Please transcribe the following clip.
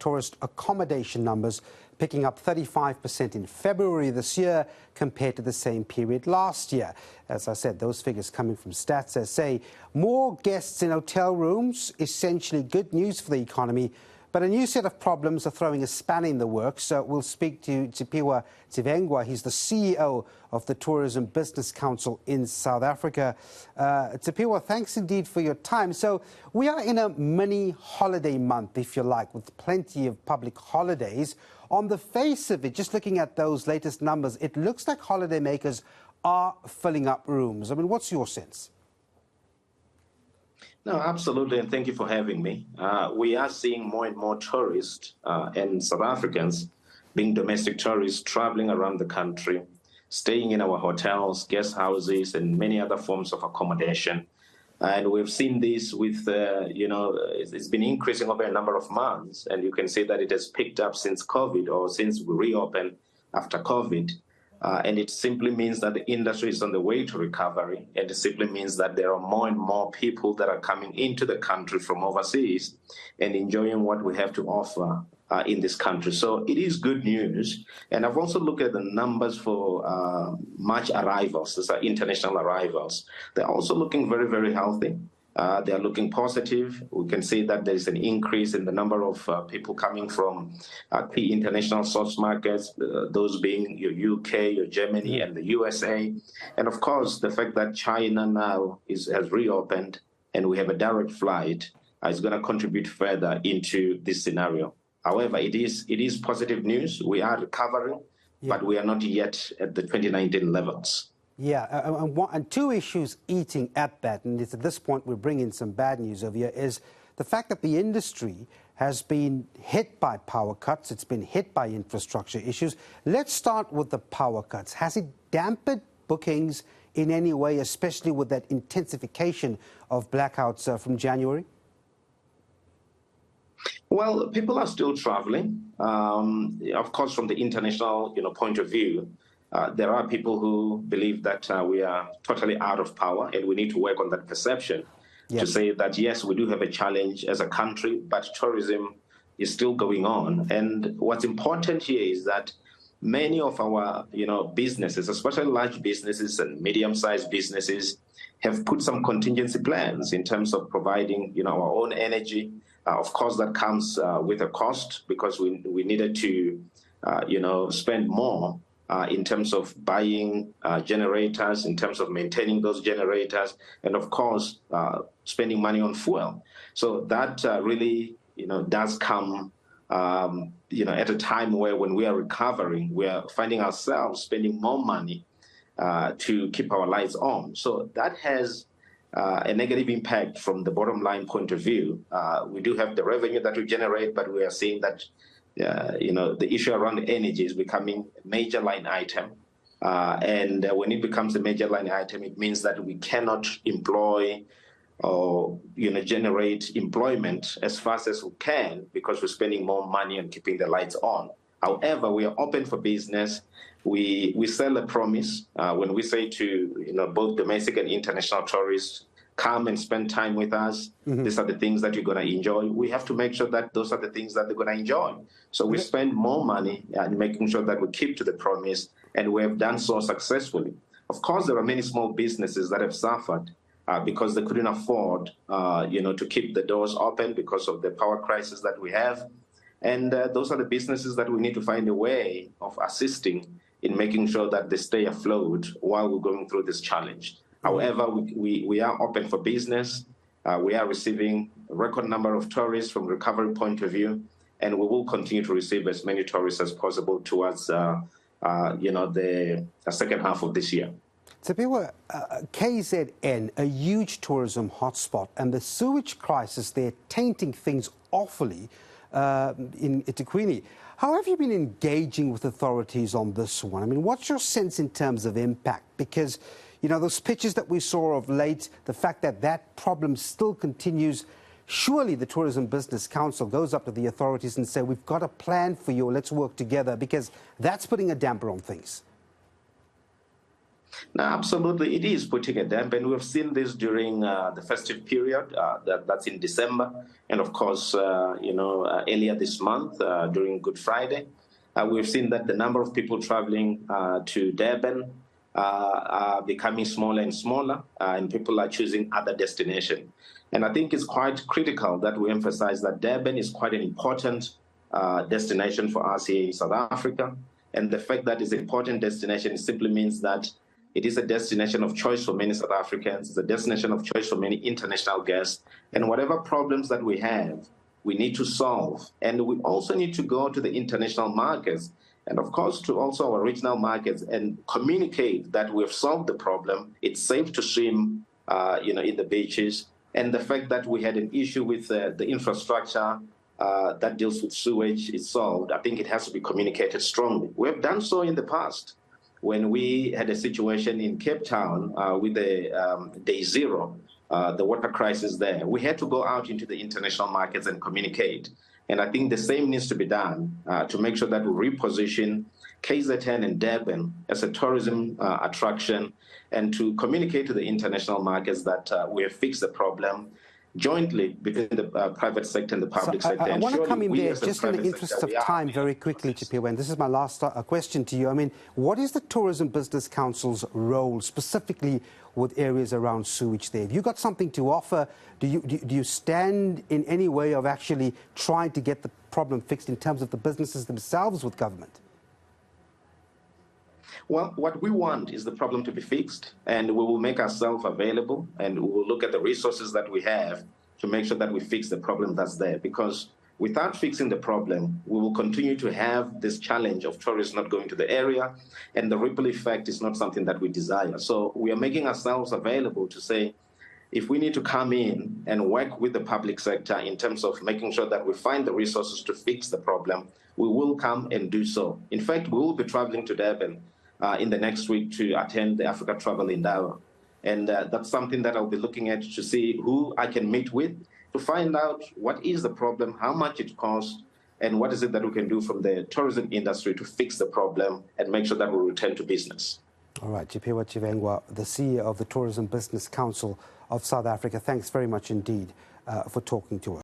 tourist accommodation numbers picking up 35% in February this year compared to the same period last year. As I said, those figures coming from Stats SA. More guests in hotel rooms, essentially good news for the economy, but a new set of problems are throwing a spanner in the works. So we'll speak to Tshiphiwa Tshivhengwa. He's the CEO of the Tourism Business Council in South Africa. Tshiphiwa, thanks indeed for your time. So we are in a mini holiday month, if you like, with plenty of public holidays. On the face of it, just looking at those latest numbers, it looks like holidaymakers are filling up rooms. I mean, what's your sense? No, absolutely, and thank you for having me. We are seeing more and more tourists and South Africans, being domestic tourists, traveling around the country, staying in our hotels, guest houses, and many other forms of accommodation. And we've seen this with, it's been increasing over a number of months, and you can see that it has picked up since COVID or since we reopened after COVID. And it simply means that the industry is on the way to recovery, and it simply means that there are more and more people that are coming into the country from overseas and enjoying what we have to offer in this country. So it is good news. And I've also looked at the numbers for March arrivals. These are international arrivals. They're also looking very, very healthy. They are looking positive. We can see that there is an increase in the number of people coming from key international source markets, those being your UK, your Germany, and the USA. And of course, the fact that China now has reopened and we have a direct flight is going to contribute further into this scenario. However, it is positive news. We are recovering, but we are not yet at the 2019 levels. Yeah, and two issues eating at that, and it's at this point we're bringing some bad news over here, is the fact that the industry has been hit by power cuts, it's been hit by infrastructure issues. Let's start with the power cuts. Has it dampened bookings in any way, especially with that intensification of blackouts from January? Well, people are still traveling. Of course, from the international point of view, there are people who believe that we are totally out of power, and we need to work on that perception to say that, yes, we do have a challenge as a country, but tourism is still going on. And what's important here is that many of our businesses, especially large businesses and medium-sized businesses, have put some contingency plans in terms of providing our own energy. Of course, that comes with a cost, because we needed to spend more in terms of buying generators, in terms of maintaining those generators, and of course, spending money on fuel. So that really, does come, at a time where, when we are recovering, we are finding ourselves spending more money to keep our lights on. So that has a negative impact from the bottom line point of view. We do have the revenue that we generate, but we are seeing that the issue around energy is becoming a major line item. And when it becomes a major line item, it means that we cannot employ or generate employment as fast as we can, because we're spending more money on keeping the lights on. However, we are open for business. We sell a promise when we say to both domestic and international tourists, come and spend time with us. These are the things that you're going to enjoy. We have to make sure that those are the things that they're going to enjoy. So we spend more money and making sure that we keep to the promise, and we have done so successfully. Of course, there are many small businesses that have suffered because they couldn't afford, to keep the doors open because of the power crisis that we have. And those are the businesses that we need to find a way of assisting in making sure that they stay afloat while we're going through this challenge. However, we are open for business. We are receiving a record number of tourists from recovery point of view, and we will continue to receive as many tourists as possible towards, the second half of this year. Tshiphiwa, KZN, a huge tourism hotspot, and the sewage crisis, they're tainting things awfully in eThekwini. How have you been engaging with authorities on this one? I mean, what's your sense in terms of impact? Because those pictures that we saw of late, the fact that that problem still continues, surely the Tourism Business Council goes up to the authorities and say, we've got a plan for you, let's work together, because that's putting a damper on things. No, absolutely, it is putting a damper, and we've seen this during the festive period. That's in December, and of course, earlier this month during Good Friday, we've seen that the number of people traveling to Durban are becoming smaller and smaller, and people are choosing other destinations. And I think it's quite critical that we emphasize that Durban is quite an important destination for us here in South Africa. And the fact that it's an important destination simply means that it is a destination of choice for many South Africans. It's a destination of choice for many international guests. And whatever problems that we have, we need to solve. And we also need to go to the international markets and, of course, to also our regional markets and communicate that we've solved the problem. It's safe to swim, in the beaches. And the fact that we had an issue with the infrastructure that deals with sewage is solved. I think it has to be communicated strongly. We have done so in the past. When we had a situation in Cape Town with the day zero, the water crisis there, we had to go out into the international markets and communicate. And I think the same needs to be done to make sure that we reposition KZN and Durban as a tourism attraction, and to communicate to the international markets that we have fixed the problem jointly between the private sector and the public sector. I want to come in there just in the interest of time very quickly, Tshiphiwa, and this is my last question to you. I mean, what is the Tourism Business Council's role specifically with areas around sewage there? Have you got something to offer? Do you stand in any way of actually trying to get the problem fixed in terms of the businesses themselves with government? Well, what we want is the problem to be fixed, and we will make ourselves available, and we will look at the resources that we have to make sure that we fix the problem that's there. Because without fixing the problem, we will continue to have this challenge of tourists not going to the area, and the ripple effect is not something that we desire. So we are making ourselves available to say, if we need to come in and work with the public sector in terms of making sure that we find the resources to fix the problem, we will come and do so. In fact, we will be traveling to Durban in the next week to attend the Africa Travel in Davao. And that's something that I'll be looking at to see who I can meet with, to find out what is the problem, how much it costs, and what is it that we can do from the tourism industry to fix the problem and make sure that we return to business. All right, Tshiphiwa Tshivhengwa, the CEO of the Tourism Business Council of South Africa, thanks very much indeed for talking to us.